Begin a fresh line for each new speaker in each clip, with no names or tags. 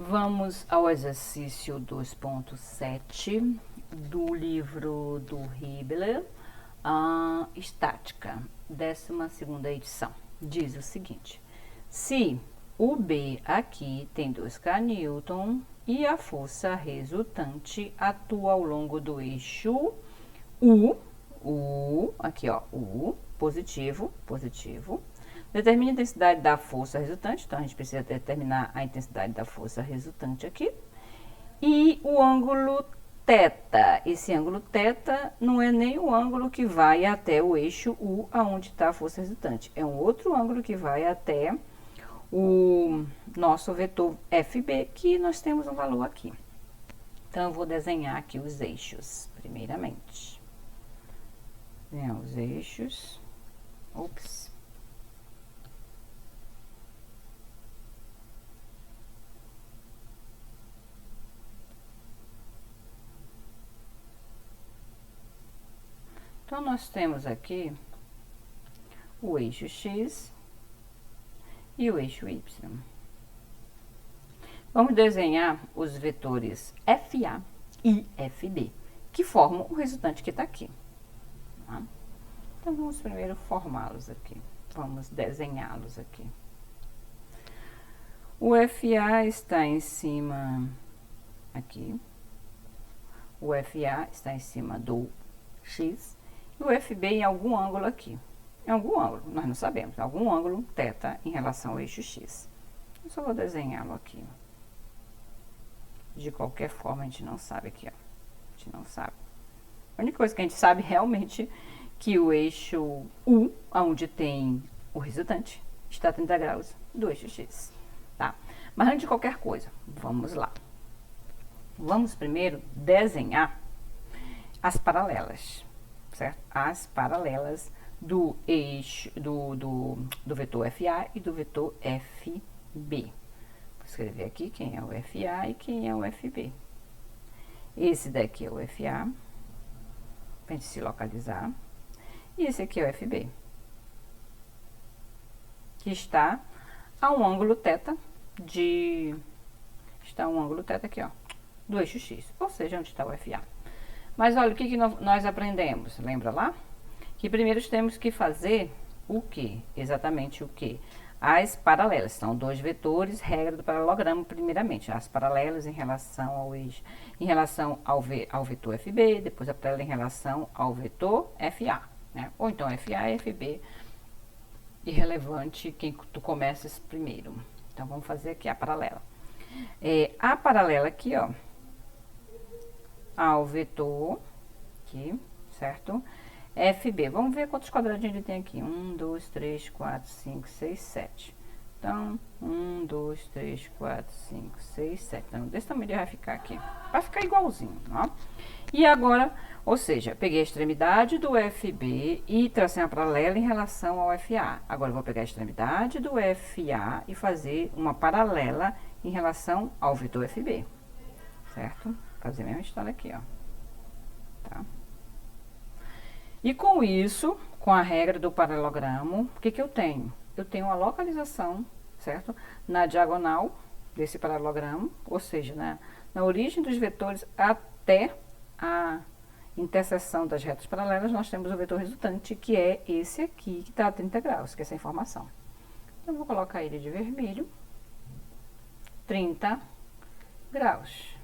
Vamos ao exercício 2.7 do livro do Hibbeler, Estática, 12ª edição. Diz o seguinte: se o B aqui tem 2kN e a força resultante atua ao longo do eixo U, aqui ó, U, positivo, determine a intensidade da força resultante, então a gente precisa determinar a intensidade da força resultante aqui, e o ângulo θ. Esse ângulo θ não é nem o ângulo que vai até o eixo U, aonde está a força resultante, é um outro ângulo que vai até o nosso vetor FB, que nós temos um valor aqui. Então, eu vou desenhar aqui os eixos, primeiramente. Os eixos. Ops. Então, nós temos aqui o eixo X e o eixo Y. Vamos desenhar os vetores FA e FB, que formam o resultante que está aqui. Tá? Então, vamos primeiro formá-los aqui. Vamos desenhá-los aqui. O FA está em cima aqui. O FA está em cima do X. E o FB em algum ângulo aqui. Em algum ângulo, nós não sabemos. Algum ângulo θ em relação ao eixo X. Eu só vou desenhá-lo aqui. De qualquer forma, a gente não sabe aqui, ó. A gente não sabe. A única coisa que a gente sabe realmente que o eixo U, onde tem o resultante, está a 30 graus do eixo X, tá? Mas antes de qualquer coisa, vamos lá. Vamos primeiro desenhar as paralelas, certo? As paralelas do eixo, do vetor FA e do vetor FB. Vou escrever aqui quem é o FA e quem é o FB. Esse daqui é o FA, para a gente se localizar. E esse aqui é o FB, que está a um ângulo θ está um ângulo θ aqui, ó, do eixo X, ou seja, onde está o FA. Mas olha, o que nós aprendemos? Lembra lá? Que primeiro temos que fazer o quê? Exatamente o quê? As paralelas. São dois vetores, regra do paralelogramo, primeiramente. As paralelas em relação ao eixo, em relação ao vetor FB, depois a paralela em relação ao vetor FA, né? Ou então FA e FB, irrelevante quem tu começas primeiro. Então, vamos fazer aqui a paralela. A paralela aqui, ó, ao vetor, aqui, certo? FB, vamos ver quantos quadradinhos ele tem aqui. 1, 2, 3, 4, 5, 6, 7. Então, 1, 2, 3, 4, 5, 6, 7. Então, desse tamanho ele vai ficar aqui. Vai ficar igualzinho, ó. E agora, ou seja, peguei a extremidade do FB e tracei uma paralela em relação ao FA. Agora, eu vou pegar a extremidade do FA e fazer uma paralela em relação ao vetor FB. Certo? Fazer a mesma história aqui, ó. Tá? E com isso, com a regra do paralelogramo, o que eu tenho? Eu tenho uma localização, certo? Na diagonal desse paralelogramo, ou seja, na origem dos vetores até a interseção das retas paralelas, nós temos o vetor resultante, que é esse aqui, que está a 30 graus, que é essa informação. Então, eu vou colocar ele de vermelho, 30 graus.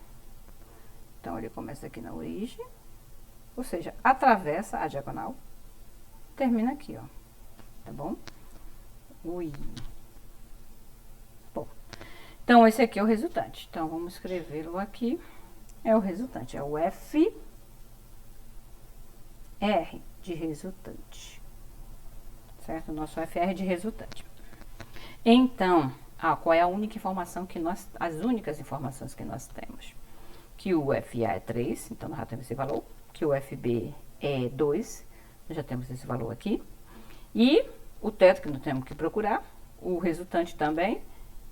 Então, ele começa aqui na origem, ou seja, atravessa a diagonal, termina aqui, ó, tá bom? Ui. Bom, então, esse aqui é o resultante. Então, vamos escrevê-lo aqui. É o resultante, é o FR de resultante, certo? O nosso FR de resultante. Então, qual é a única informação que as únicas informações que nós temos? Que o FA é 3, então nós já temos esse valor. Que o FB é 2, nós já temos esse valor aqui. E o θ que nós temos que procurar, o resultante também,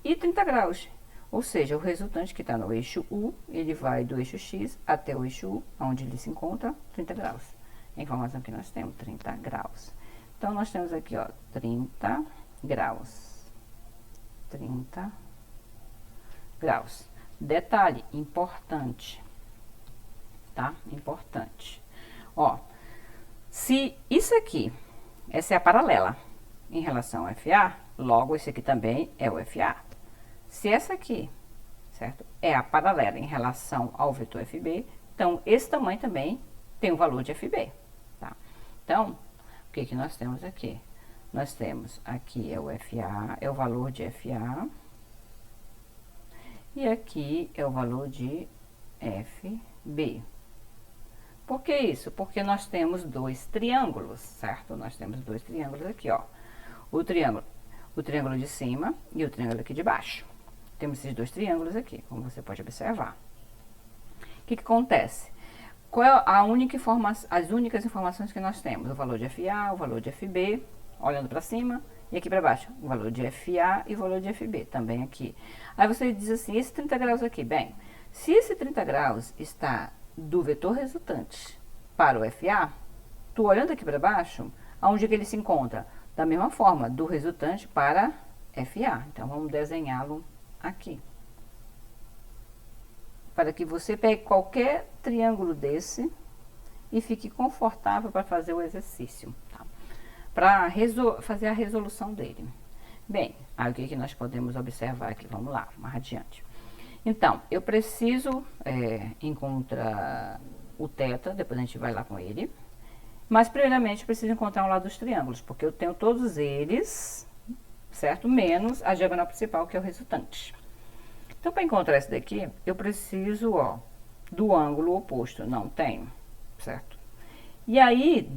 e 30 graus. Ou seja, o resultante que está no eixo U, ele vai do eixo X até o eixo U, onde ele se encontra, 30 graus. A informação que nós temos, 30 graus. Então, nós temos aqui, ó, 30 graus. 30 graus. Detalhe importante, tá? Importante. Ó, se isso aqui, essa é a paralela em relação ao FA, logo esse aqui também é o FA. Se essa aqui, certo, é a paralela em relação ao vetor FB, então esse tamanho também tem o valor de FB, tá? Então, o que que nós temos aqui? Nós temos aqui é o FA, é o valor de FA, e aqui é o valor de FB. Por que isso? Porque nós temos dois triângulos, certo? Nós temos dois triângulos aqui, ó. O triângulo de cima e o triângulo aqui de baixo. Temos esses dois triângulos aqui, como você pode observar. O que que acontece? Qual é a única informação, as únicas informações que nós temos? O valor de FA, o valor de FB, olhando para cima, e aqui para baixo, o valor de FA e o valor de FB, também aqui. Aí você diz assim, esse 30 graus aqui, bem, se esse 30 graus está do vetor resultante para o FA, tu olhando aqui para baixo, aonde que ele se encontra? Da mesma forma, do resultante para FA. Então, vamos desenhá-lo aqui. Para que você pegue qualquer triângulo desse e fique confortável para fazer o exercício, tá? Para fazer a resolução dele. Bem, aí o que que nós podemos observar aqui? Vamos lá, mais adiante. Então, eu preciso encontrar o θ, depois a gente vai lá com ele. Mas, primeiramente, eu preciso encontrar um lado dos triângulos, porque eu tenho todos eles, certo? Menos a diagonal principal, que é o resultante. Então, para encontrar esse daqui, eu preciso, ó, do ângulo oposto. Não tenho, certo? E aí,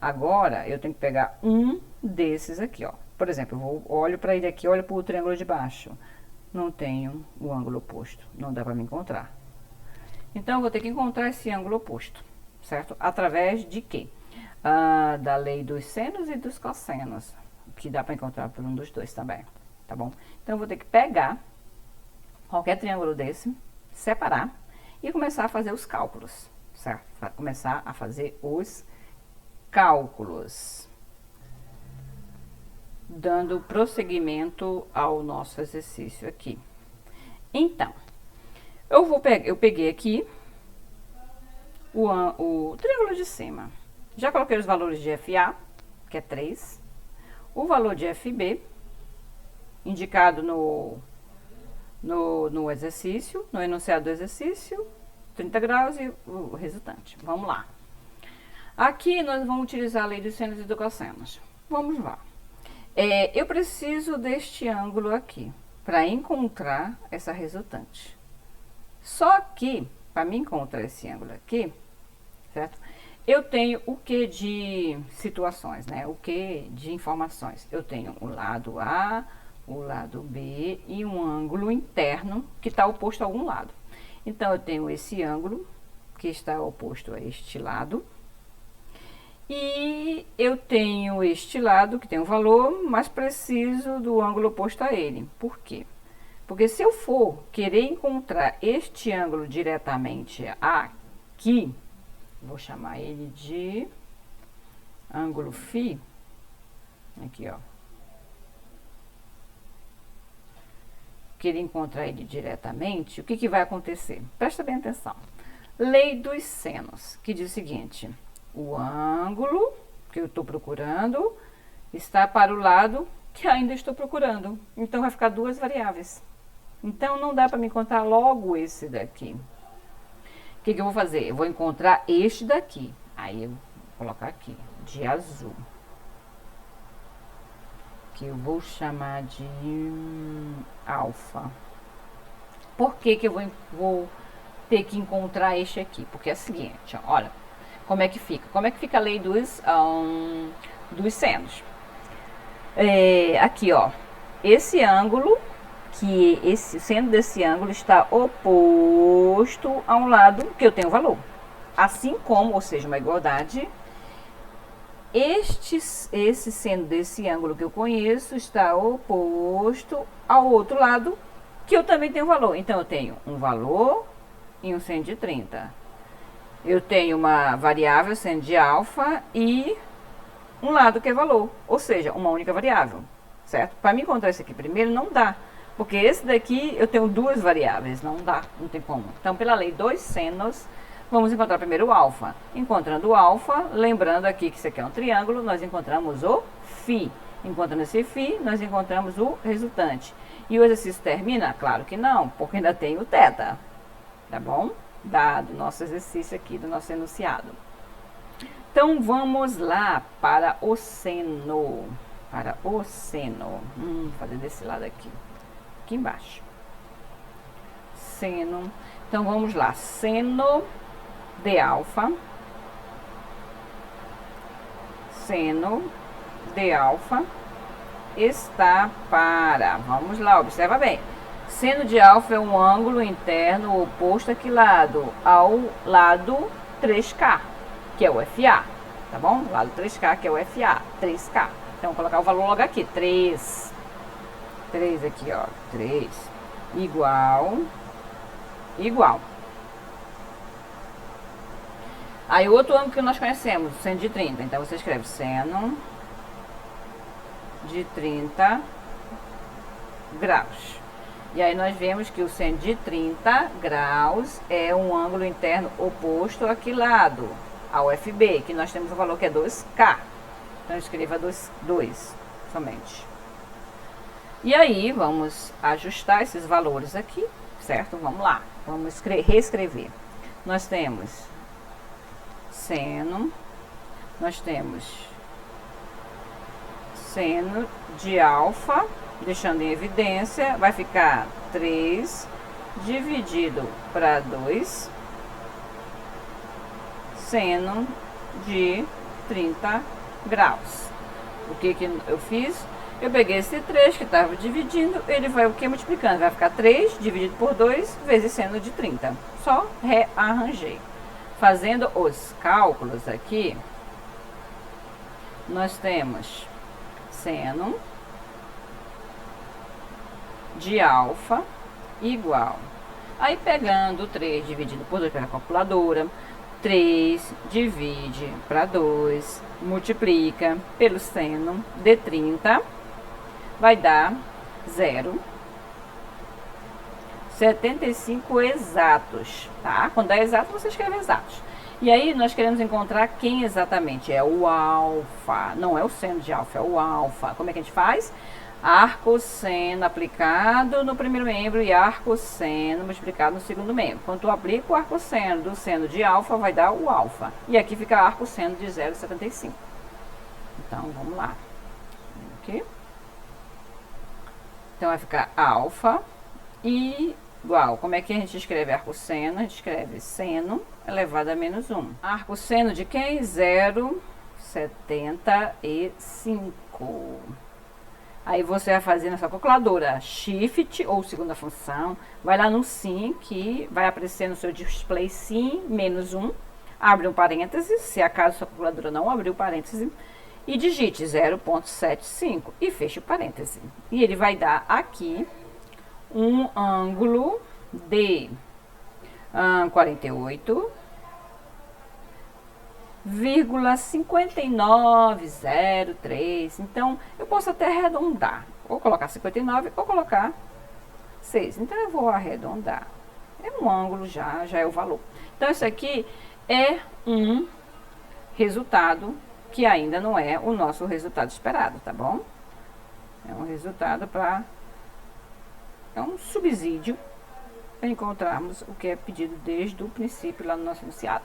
agora, eu tenho que pegar um desses aqui, ó. Por exemplo, olho para ele aqui, olho para o triângulo de baixo. Não tenho o ângulo oposto, não dá para me encontrar. Então, eu vou ter que encontrar esse ângulo oposto, certo? Através de quê? Da lei dos senos e dos cossenos, que dá para encontrar por um dos dois também, tá bom? Então, eu vou ter que pegar qualquer triângulo desse, separar e começar a fazer os cálculos, certo? Começar a fazer os cálculos, dando prosseguimento ao nosso exercício aqui. Então, eu peguei aqui o triângulo de cima. Já coloquei os valores de FA, que é 3. O valor de FB, indicado no exercício, no enunciado do exercício, 30 graus e o resultante. Vamos lá. Aqui nós vamos utilizar a lei dos senos e dos cossenos. Vamos lá. Eu preciso deste ângulo aqui, para encontrar essa resultante. Só que, para me encontrar esse ângulo aqui, certo? Eu tenho o que de situações, né? O que de informações? Eu tenho o lado A, o lado B e um ângulo interno que está oposto a algum lado. Então, eu tenho esse ângulo que está oposto a este lado. E eu tenho este lado que tem um valor, mas preciso do ângulo oposto a ele. Por quê? Porque se eu for querer encontrar este ângulo diretamente aqui, vou chamar ele de ângulo φ, aqui ó. Querer encontrar ele diretamente, o que que vai acontecer? Presta bem atenção. Lei dos senos, que diz o seguinte: o ângulo que eu estou procurando está para o lado que ainda estou procurando. Então, vai ficar duas variáveis. Então, não dá para me encontrar logo esse daqui. O que que eu vou fazer? Eu vou encontrar este daqui. Aí, eu vou colocar aqui, de azul. Que eu vou chamar de alfa. Por que que eu vou ter que encontrar este aqui? Porque é o seguinte, ó, olha. Como é que fica? Como é que fica a lei dos senos? Aqui, ó. Esse ângulo, o seno desse ângulo está oposto a um lado que eu tenho valor. Assim como, ou seja, uma igualdade, esse seno desse ângulo que eu conheço está oposto ao outro lado que eu também tenho valor. Então, eu tenho um valor e um seno de 30. Eu tenho uma variável seno de alfa e um lado que é valor, ou seja, uma única variável, certo? Para me encontrar isso aqui primeiro não dá, Porque esse daqui eu tenho duas variáveis, não dá, não tem como. Então, pela lei dos senos, vamos encontrar primeiro o alfa. Encontrando o alfa, lembrando aqui que isso aqui é um triângulo, nós encontramos o φ. Encontrando esse φ, nós encontramos o resultante. E o exercício termina? Claro que não, porque ainda tem o θ. Tá bom? Dado o nosso exercício aqui, do nosso enunciado. Então, vamos lá para o seno. Para o seno. Vou fazer desse lado aqui. Aqui embaixo. Seno. Então, vamos lá. Seno de alfa. Seno de alfa está para... Vamos lá, observa bem. Seno de alfa é um ângulo interno oposto a que lado? Ao lado 3K, que é o FA, tá bom? Lado 3K, que é o FA, 3K. Então, vou colocar o valor logo aqui, 3. 3 aqui, ó, 3. Igual. Aí, o outro ângulo que nós conhecemos, seno de 30. Então, você escreve seno de 30 graus. E aí nós vemos que o seno de 30 graus é um ângulo interno oposto a que lado? Ao FB, que nós temos o valor que é 2K. Então escreva 2 somente. E aí vamos ajustar esses valores aqui, certo? Vamos lá, vamos reescrever. Nós temos seno, nós temos seno de alfa, deixando em evidência, vai ficar 3 dividido para 2 seno de 30 graus. O que eu fiz? Eu peguei esse 3 que estava dividindo, ele vai o que multiplicando? Vai ficar 3 dividido por 2 vezes seno de 30. Só rearranjei. Fazendo os cálculos aqui, nós temos seno de alfa igual. Aí pegando 3 dividido por 2 pela calculadora, 3 divide para 2, multiplica pelo seno de 30, vai dar 0,75 exatos, tá? Quando é exato, você escreve exatos. E aí, nós queremos encontrar quem exatamente é o alfa. Não é o seno de alfa, é o alfa. Como é que a gente faz? Arcosseno aplicado no primeiro membro e arcosseno multiplicado no segundo membro. Quando eu aplico o arcosseno do seno de alfa, vai dar o alfa. E aqui fica arcosseno de 0,75. Então, vamos lá. Aqui. Então, vai ficar alfa igual. Como é que a gente escreve arcosseno? A gente escreve seno elevado a menos 1. Arcosseno de quem? 0,75. Aí você vai fazer na sua calculadora Shift ou segunda função, vai lá no sim, que vai aparecer no seu display sim, menos 1, abre um parêntese, se acaso sua calculadora não abriu parêntese, e digite 0,75 e feche o parêntese. E ele vai dar aqui um ângulo de 48,5903. Então, eu posso até arredondar. Ou colocar 59 ou colocar 6. Então, eu vou arredondar. É um ângulo já é o valor. Então, isso aqui é um resultado que ainda não é o nosso resultado esperado, tá bom? É um resultado é um subsídio para encontrarmos o que é pedido desde o princípio lá no nosso enunciado.